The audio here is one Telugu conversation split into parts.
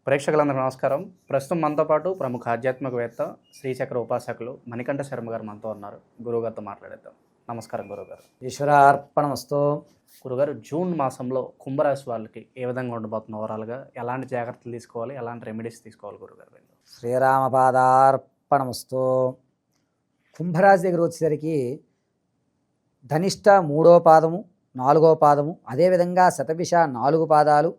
ప్రేక్షకులందరికీ నమస్కారం. ప్రస్తుతం మనతో పాటు ప్రముఖ ఆధ్యాత్మికవేత్త, శ్రీచక్ర ఉపాసకులు మణికంఠ శర్మ గారు మనతో ఉన్నారు. గురువుగారితో మాట్లాడేద్దాం. నమస్కారం గురువుగారు. ఈశ్వరార్పణమస్తు. గురుగారు, జూన్ మాసంలో కుంభరాశి వాళ్ళకి ఏ విధంగా ఉండబోతున్న ఓవరాల్గా ఎలాంటి జాగ్రత్తలు తీసుకోవాలి, ఎలాంటి రెమెడీస్ తీసుకోవాలి గురుగారు? శ్రీరామపాదార్పణమస్తు. కుంభరాశి దగ్గర వచ్చేసరికి ధనిష్ట 3వ పాదము, 4వ పాదము, అదేవిధంగా శతభిష 4 పాదాలు,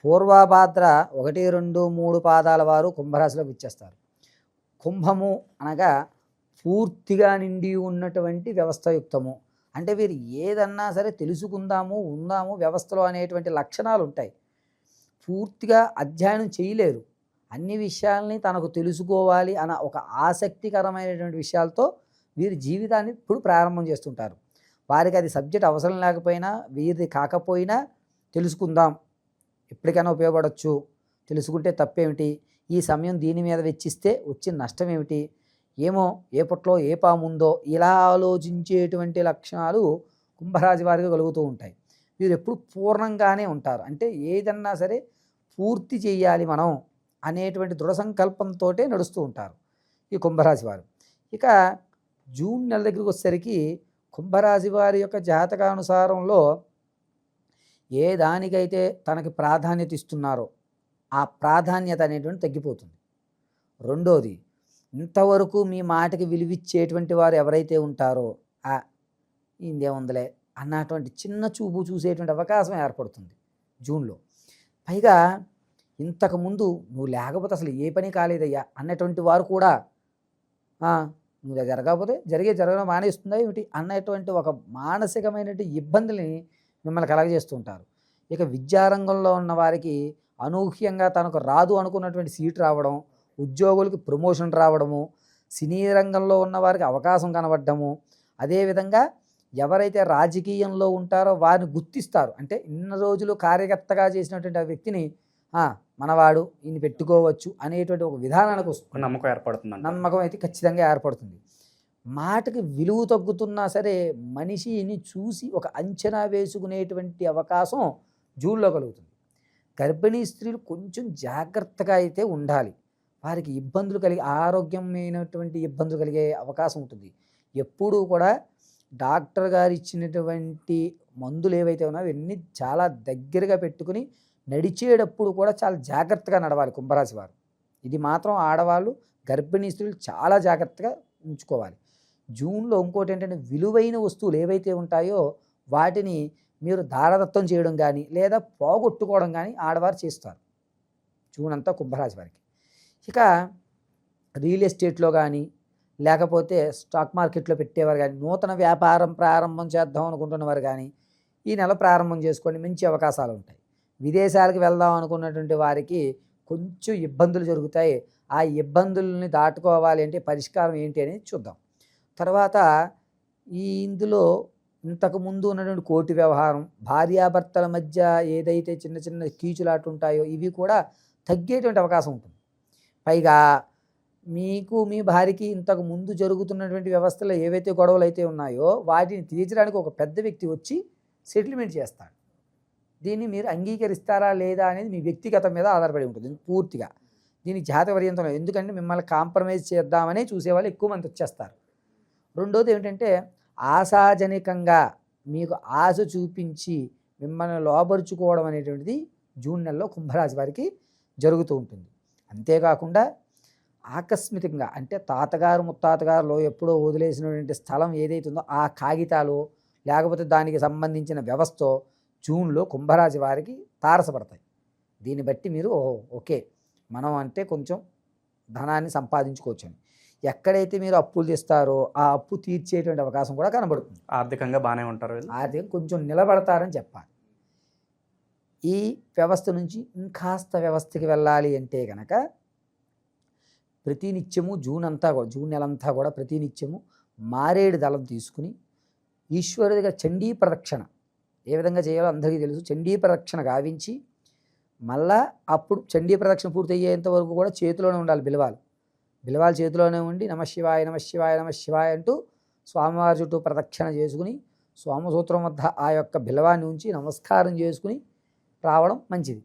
పూర్వభాద్ర 1, 2, 3 పాదాల వారు కుంభరాశిలోకి ఇచ్చేస్తారు. కుంభము అనగా పూర్తిగా నిండి ఉన్నటువంటి వ్యవస్థయుక్తము. అంటే వీరు ఏదన్నా సరే తెలుసుకుందాము, ఉందాము వ్యవస్థలో అనేటువంటి లక్షణాలు ఉంటాయి. పూర్తిగా అధ్యయనం చేయలేరు. అన్ని విషయాల్ని తనకు తెలుసుకోవాలి అన్న ఒక ఆసక్తికరమైనటువంటి విషయాలతో వీరి జీవితాన్ని ఇప్పుడు ప్రారంభం చేస్తుంటారు. వారికి అది సబ్జెక్ట్ అవసరం లేకపోయినా, వీరిది కాకపోయినా తెలుసుకుందాం, ఎప్పటికైనా ఉపయోగపడవచ్చు, తెలుసుకుంటే తప్పేమిటి, ఈ సమయం దీని మీద వెచ్చిస్తే వచ్చిన నష్టం ఏమిటి, ఏమో ఏ పుట్లో ఏ పాముందో, ఇలా ఆలోచించేటువంటి లక్షణాలు కుంభరాశి వారికి కలుగుతూ ఉంటాయి. వీరు ఎప్పుడు పూర్ణంగానే ఉంటారు. అంటే ఏదన్నా సరే పూర్తి చేయాలి మనం అనేటువంటి దృఢ సంకల్పంతో నడుస్తూ ఉంటారు ఈ కుంభరాశి వారు. ఇక జూన్ నెల దగ్గరికి వచ్చేసరికి కుంభరాశి వారి యొక్క జాతకానుసారంలో ఏ దానికైతే తనకి ప్రాధాన్యత ఇస్తున్నారో ఆ ప్రాధాన్యత అనేటువంటి తగ్గిపోతుంది. రెండోది, ఇంతవరకు మీ మాటకి విలువిచ్చేటువంటి వారు ఎవరైతే ఉంటారో ఇందేముందిలే అన్నటువంటి చిన్న చూపు చూసేటువంటి అవకాశం ఏర్పడుతుంది జూన్లో. పైగా ఇంతకుముందు నువ్వు లేకపోతే అసలు ఏ పని కాలేదయ్యా అన్నటువంటి వారు కూడా నువ్వు జరగకపోతే జరగడం మానేస్తుందా ఏమిటి అన్నటువంటి ఒక మానసికమైనటువంటి ఇబ్బందుల్ని మిమ్మల్ని కలగజేస్తూ ఉంటారు. ఇక విద్యారంగంలో ఉన్న వారికి అనూహ్యంగా తనకు రాదు అనుకున్నటువంటి సీటు రావడం, ఉద్యోగులకి ప్రమోషన్ రావడము, సినీ రంగంలో ఉన్న వారికి అవకాశం కనబడము, అదేవిధంగా ఎవరైతే రాజకీయంలో ఉంటారో వారిని గుర్తిస్తారు. అంటే ఇన్ని రోజులు కార్యకర్తగా చేసినటువంటి ఆ వ్యక్తిని మనవాడు ఈయన పెట్టుకోవచ్చు అనేటువంటి ఒక విధానానికి వస్తుంది. నమ్మకం ఏర్పడుతుంది. నమ్మకం అయితే ఖచ్చితంగా ఏర్పడుతుంది. మాటకి విలువ తగ్గుతున్నా సరే మనిషిని చూసి ఒక అంచనా వేసుకునేటువంటి అవకాశం జూన్లో కలుగుతుంది. గర్భిణీ స్త్రీలు కొంచెం జాగ్రత్తగా అయితే ఉండాలి. వారికి ఇబ్బందులు ఆరోగ్యమైనటువంటి ఇబ్బందులు కలిగే అవకాశం ఉంటుంది. ఎప్పుడూ కూడా డాక్టర్ గారు ఇచ్చినటువంటి మందులు ఏవైతే ఉన్నాయో అవన్నీ చాలా దగ్గరగా పెట్టుకుని నడిచేటప్పుడు కూడా చాలా జాగ్రత్తగా నడవాలి కుంభరాశి వారు. ఇది మాత్రం ఆడవాళ్ళు, గర్భిణీ స్త్రీలు చాలా జాగ్రత్తగా ఉంచుకోవాలి. జూన్లో ఇంకోటి ఏంటంటే విలువైన వస్తువులు ఏవైతే ఉంటాయో వాటిని మీరు దారదత్తం చేయడం కానీ లేదా పోగొట్టుకోవడం కానీ ఆడవారు చేస్తారు జూన్ అంతా కుంభరాశి వారికి. ఇక రియల్ ఎస్టేట్లో కానీ లేకపోతే స్టాక్ మార్కెట్లో పెట్టేవారు కానీ, నూతన వ్యాపారం ప్రారంభం చేద్దాం అనుకుంటున్నవారు కానీ ఈ నెల ప్రారంభం చేసుకోండి, మంచి అవకాశాలు ఉంటాయి. విదేశాలకు వెళ్దాం అనుకున్నటువంటి వారికి కొంచెం ఇబ్బందులు జరుగుతాయి. ఆ ఇబ్బందుల్ని దాటుకోవాలి అంటే పరిష్కారం ఏంటి అనేది చూద్దాం. తర్వాత ఇందులో ఇంతకుముందు ఉన్నటువంటి కోర్టు వ్యవహారం, భార్యాభర్తల మధ్య ఏదైతే చిన్న చిన్న కీచులాట్లు ఉంటాయో ఇవి కూడా తగ్గేటువంటి అవకాశం ఉంటుంది. పైగా మీకు మీ భార్యకి ఇంతకు ముందు జరుగుతున్నటువంటి వ్యవస్థలో ఏవైతే గొడవలు అయితే ఉన్నాయో వాటిని తీర్చడానికి ఒక పెద్ద వ్యక్తి వచ్చి సెటిల్మెంట్ చేస్తాడు. దీన్ని మీరు అంగీకరిస్తారా లేదా అనేది మీ వ్యక్తిగతం మీద ఆధారపడి ఉంటుంది పూర్తిగా. దీనికి జాతక పర్యంతం, ఎందుకంటే మిమ్మల్ని కాంప్రమైజ్ చేద్దామనే చూసేవాళ్ళు ఎక్కువ మంది వచ్చేస్తారు. రెండోది ఏమిటంటే ఆశాజనకంగా మీకు ఆశ చూపించి మిమ్మల్ని లోపరుచుకోవడం అనేటువంటిది జూన్ నెలలో కుంభరాశి వారికి జరుగుతూ ఉంటుంది. అంతేకాకుండా ఆకస్మికంగా అంటే తాతగారు ముత్తాతగారులో ఎప్పుడో వదిలేసినటువంటి స్థలం ఏదైతే ఉందో ఆ కాగితాలు లేకపోతే దానికి సంబంధించిన వ్యవస్థ జూన్లో కుంభరాశి వారికి తారసపడతాయి. దీన్ని బట్టి మీరు ఓకే మనం అంటే కొంచెం ధనాన్ని సంపాదించుకోవచ్చు అని. ఎక్కడైతే మీరు అప్పులు తెస్తారో ఆ అప్పు తీర్చేటువంటి అవకాశం కూడా కనబడుతుంది. ఆర్థికంగా బాగానే ఉంటారు, ఆర్థికంగా కొంచెం నిలబడతారని చెప్పాలి. ఈ వ్యవస్థ నుంచి ఇంకాస్త వ్యవస్థకి వెళ్ళాలి అంటే కనుక ప్రతినిత్యము జూన్ నెలంతా కూడా ప్రతినిత్యము మారేడు దళం తీసుకుని ఈశ్వరుడి దగ్గర చండీ ప్రదక్షిణ ఏ విధంగా చేయాలో అందరికీ తెలుసు. చండీ ప్రదక్షిణ గావించి మళ్ళా అప్పుడు చండీ ప్రదక్షిణ పూర్తి అయ్యేంత వరకు కూడా చేతిలోనే ఉండాలి బిలవాలు చేతిలోనే ఉండి నమశివాయ నమశివాయ నమశివాయ అంటూ స్వామివారి చుట్టూ ప్రదక్షిణ చేసుకుని సోమసూత్రం వద్ద ఆ యొక్క బిలవాన్ని ఉంచి నమస్కారం చేసుకుని రావడం మంచిది.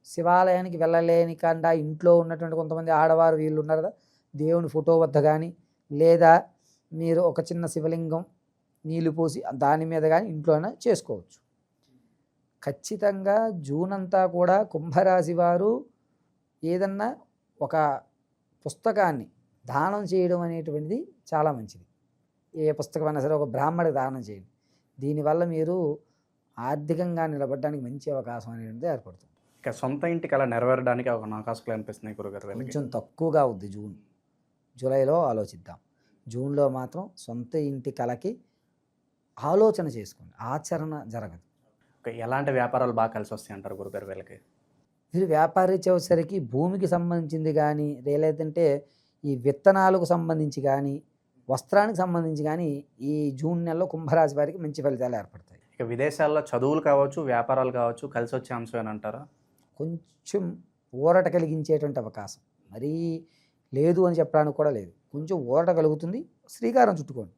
శివాలయానికి వెళ్ళలేని కాకుండా ఇంట్లో ఉన్నటువంటి కొంతమంది ఆడవారు వీళ్ళు ఉన్నారు కదా, దేవుని ఫోటో వద్ద కానీ లేదా మీరు ఒక చిన్న శివలింగం నీళ్లు పోసి దాని మీద కానీ ఇంట్లోనే చేసుకోవచ్చు. ఖచ్చితంగా జూన్ అంతా కూడా కుంభరాశి వారు ఏదన్నా ఒక పుస్తకాన్ని దానం చేయడం అనేటువంటిది చాలా మంచిది. ఏ పుస్తకమైనా సరే ఒక బ్రాహ్మడికి దానం చేయండి. దీనివల్ల మీరు ఆర్థికంగా నిలబడడానికి మంచి అవకాశం అనేది ఏర్పడుతుంది. ఇక సొంత ఇంటి కళ నెరవేరడానికి ఒక అవకాశాలు అనిపిస్తున్నాయి గురుగారు వీళ్ళకి. కొంచెం తక్కువగా ఉంది జూన్, జూలైలో ఆలోచిద్దాం. జూన్లో మాత్రం సొంత ఇంటి కళకి ఆలోచన చేసుకోండి, ఆచరణ జరగదు. ఎలాంటి వ్యాపారాలు బాగా కలిసి వస్తాయి అంటారు గురుగారు వీళ్ళకి? ఇది వ్యాపారీత్యా వచ్చేసరికి భూమికి సంబంధించింది కానీ లేదంటే ఈ విత్తనాలకు సంబంధించి కానీ వస్త్రానికి సంబంధించి కానీ ఈ జూన్ నెలలో కుంభరాశి వారికి మంచి ఫలితాలు ఏర్పడతాయి. ఇక విదేశాల్లో చదువులు కావచ్చు, వ్యాపారాలు కావచ్చు కలిసి వచ్చే అంశం అని అంటారా? కొంచెం ఊరట కలిగించేటువంటి అవకాశం, మరీ లేదు అని చెప్పడానికి కూడా లేదు, కొంచెం ఊరట కలుగుతుంది. శ్రీకారం చుట్టుకోండి,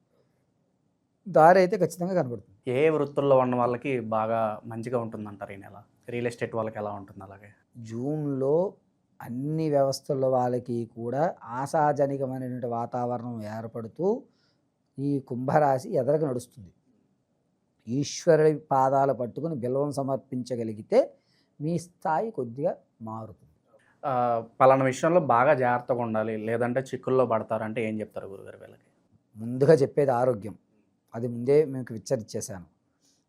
దారి అయితే ఖచ్చితంగా కనబడుతుంది. ఏ వృత్తుల్లో ఉన్న వాళ్ళకి బాగా మంచిగా ఉంటుందంటారు ఈ నెల? రియల్ ఎస్టేట్ వాళ్ళకి ఎలా ఉంటుంది? అలాగే జూన్లో అన్ని వ్యవస్థల వాళ్ళకి కూడా ఆశాజనకమైనటువంటి వాతావరణం ఏర్పడుతూ ఈ కుంభరాశి ఎదరకు నడుస్తుంది. ఈశ్వరుడి పాదాలు పట్టుకుని బిల్వం సమర్పించగలిగితే మీ స్థాయి కొద్దిగా మారుతుంది. పలానా విషయంలో బాగా జాగ్రత్తగా ఉండాలి లేదంటే చిక్కుల్లో పడతారంటే ఏం చెప్తారు గురుగారు వీళ్ళకి? ముందుగా చెప్పేది ఆరోగ్యం, అది ముందే మీకు విచ్చరిచ్చేసాను.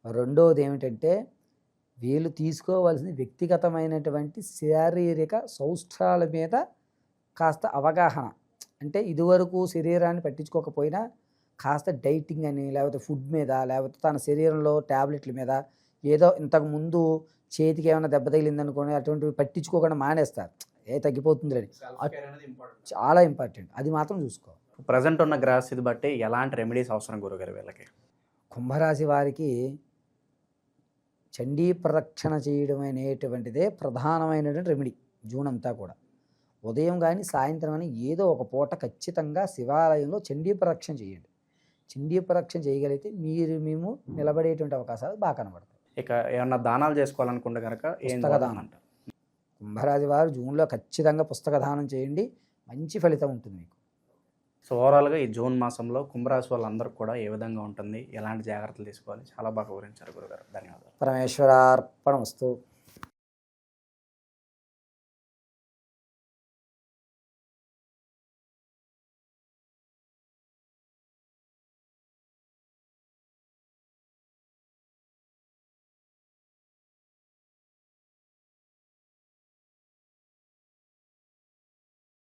రెండవది ఏమిటంటే వీళ్ళు తీసుకోవాల్సిన వ్యక్తిగతమైనటువంటి శారీరక సౌష్ఠాల మీద కాస్త అవగాహన. అంటే ఇదివరకు శరీరాన్ని పట్టించుకోకపోయినా కాస్త డైటింగ్ అని లేకపోతే ఫుడ్ మీద లేకపోతే తన శరీరంలో ట్యాబ్లెట్ల మీద ఏదో ఇంతకుముందు చేతికి ఏమైనా దెబ్బ తగిలిందనుకోని అటువంటివి పట్టించుకోకుండా మానేస్తారు. తగ్గిపోతుంది అని, చాలా ఇంపార్టెంట్, అది మాత్రం చూసుకో. ప్రజెంట్ ఉన్న గ్రాస్ ఇది బట్టి ఎలాంటి రెమెడీస్ అవసరం గురుగారు వీళ్ళకి? కుంభరాశి వారికి చండీ ప్రదక్షిణ చేయడం అనేటువంటిదే ప్రధానమైనటువంటి రెమెడీ. జూన్ అంతా కూడా ఉదయం కానీ సాయంత్రం కానీ ఏదో ఒక పూట ఖచ్చితంగా శివాలయంలో చండీ ప్రదక్షిణ చేయండి. చండీ ప్రదక్షిణ చేయగలిగితే మేము నిలబడేటువంటి అవకాశాలు బాగా కనబడతాయి. ఇక ఏమన్నా దానాలు చేసుకోవాలనుకుంటే కనుక పుస్తక దానం అంటారు. కుంభరాశి వారు జూన్లో ఖచ్చితంగా పుస్తక దానం చేయండి, మంచి ఫలితం ఉంటుంది మీకు. సో ఓవరాల్గా ఈ జూన్ మాసంలో కుంభరాశి వాళ్ళందరూ కూడా ఏ విధంగా ఉంటుంది, ఎలాంటి జాగ్రత్తలు తీసుకోవాలి, చాలా బాగా వివరించారు గురుగారు. ధన్యవాదాలు. పరమేశ్వరార్పణమస్తు.